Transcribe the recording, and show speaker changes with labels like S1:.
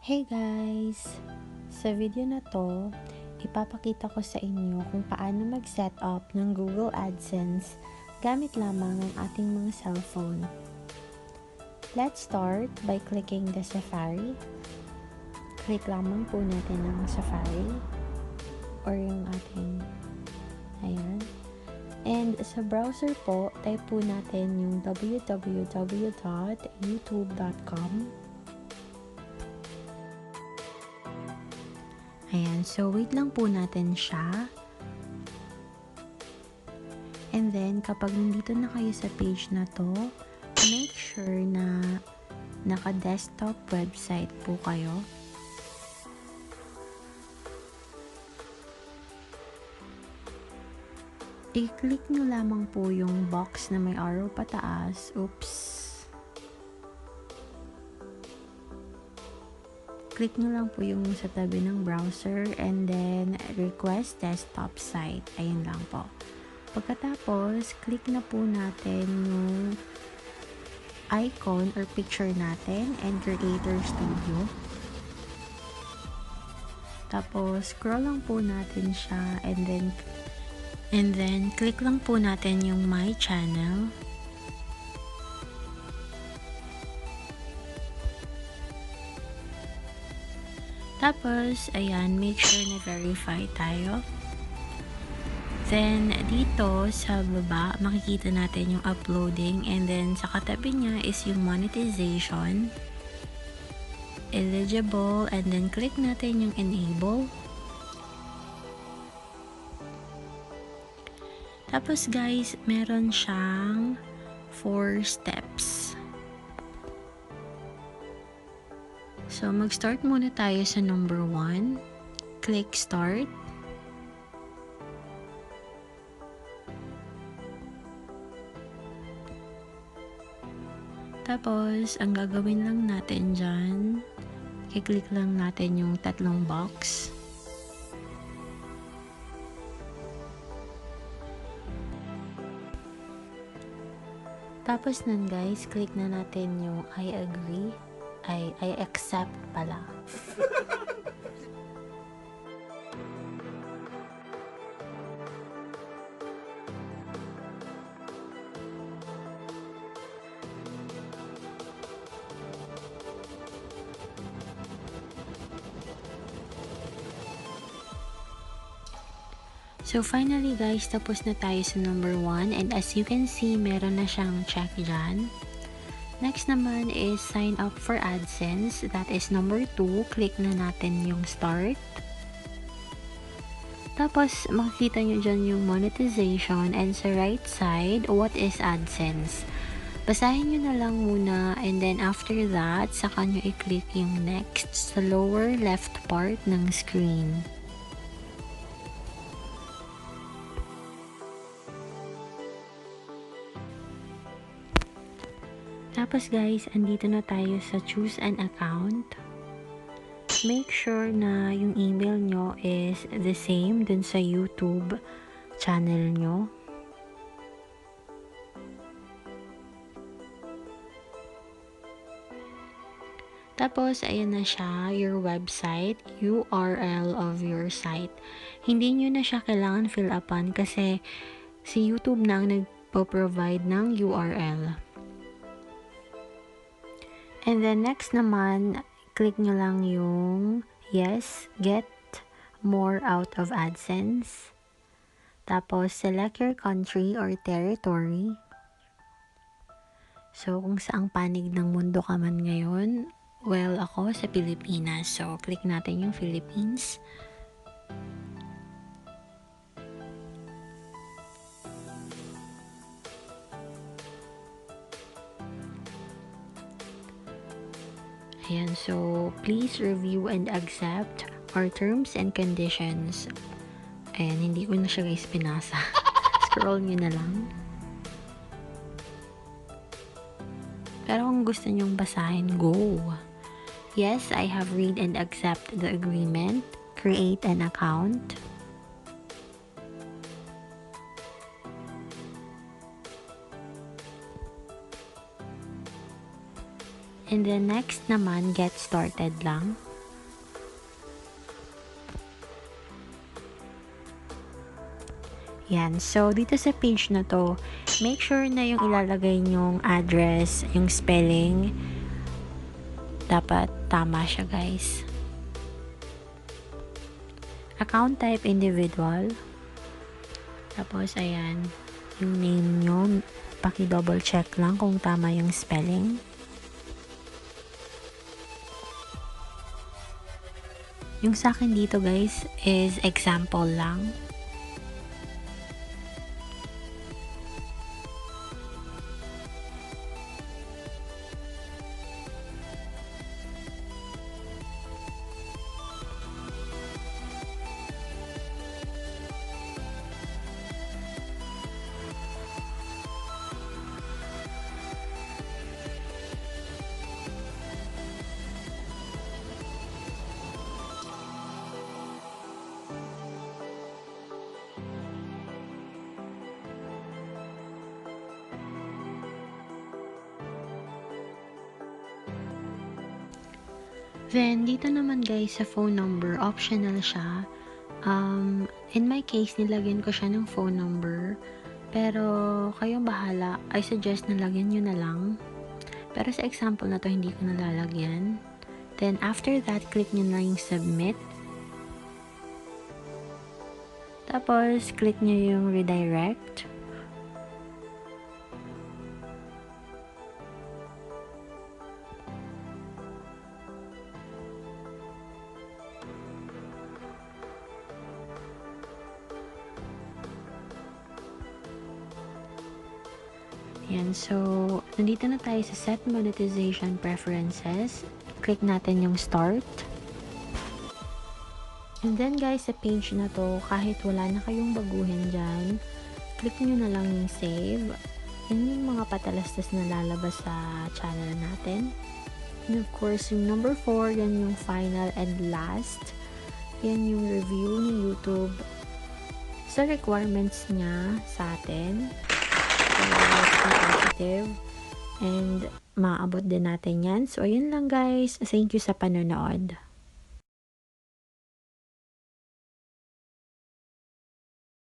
S1: Hey guys! Sa video na to, ipapakita ko sa inyo kung paano mag-set up ng Google Adsense gamit lamang ang ating mga cellphone. Let's start by clicking the Safari. Click lamang po natin ang Safari or yung ating, ayan. And sa browser po, type po natin yung www.youtube.com. Ayan, so wait lang po natin siya. And then, kapag nandito na kayo sa page na to, make sure na naka-desktop website po kayo. I-click nyo lamang po yung box na may arrow pataas. Oops! Click nyo lang po yung sa tabi ng browser and then request desktop site. Ayun lang po. Pagkatapos, click na po natin yung icon or picture natin and Creator Studio. Tapos, scroll lang po natin siya and then click lang po natin yung My Channel. Tapos, ayan, make sure na verify tayo. Then, dito sa baba, makikita natin yung uploading. And then, sa katabi niya is yung monetization. Eligible. And then, click natin yung enable. Tapos, guys, meron siyang 4 steps. So, mag-start muna tayo sa number 1. Click Start. Tapos, ang gagawin lang natin dyan, i-click lang natin yung tatlong box. Tapos nun guys, click na natin yung I agree. I accept pala. So finally guys, tapos na tayo sa number 1 and as you can see, meron na siyang check dyan. Next naman is sign up for Adsense. That is number 2. Click na natin yung start. Tapos, makikita nyo dyan yung monetization and sa right side, what is Adsense. Basahin nyo na lang muna and then after that, saka nyo i-click yung next sa lower left part ng screen. Tapos guys, andito na tayo sa choose an account. Make sure na yung email nyo is the same dun sa YouTube channel nyo. Tapos, ayan na siya, your website, URL of your site. Hindi nyo na siya kailangan fill upan kasi si YouTube na ang nagpo-provide ng URL. And then next naman, click nyo lang yung yes, get more out of Adsense. Tapos, select your country or territory. So, kung saang panig ng mundo ka man ngayon, well, ako sa Pilipinas. So, click natin yung Philippines. Ayan, so please review and accept our terms and conditions. Ayan, hindi ko na siya guys pinasa. Scroll nyo na lang. Pero kung gusto nyong basahin, go! Yes, I have read and accept the agreement. Create an account. And then next naman, get started lang. Yan. So, dito sa page na to, make sure na yung ilalagay nyong address, yung spelling, dapat tama siya, guys. Account type, individual. Tapos, ayan, yung name nyo, paki-double check lang kung tama yung spelling. Yung sa akin dito, guys, is example lang. Then, dito naman guys, sa phone number, optional siya. In my case, nilagyan ko siya ng phone number. Pero, kayong bahala. I suggest na lagyan nyo na lang. Pero sa example na to, hindi ko nalalagyan. Then, after that, click nyo na yung submit. Tapos, click nyo yung redirect. Yan, so, nandito na tayo sa set monetization preferences. Click natin yung start. And then guys, sa page na to, kahit wala na kayong baguhin dyan, click nyo na lang yung save. Yan yung mga patalastas na lalabas sa channel natin. And of course, yung number 4, yan yung final and last. Yan yung review ni YouTube sa requirements niya sa atin. Positive and maabot din natin yan. So, ayun lang guys. Thank you sa panonood.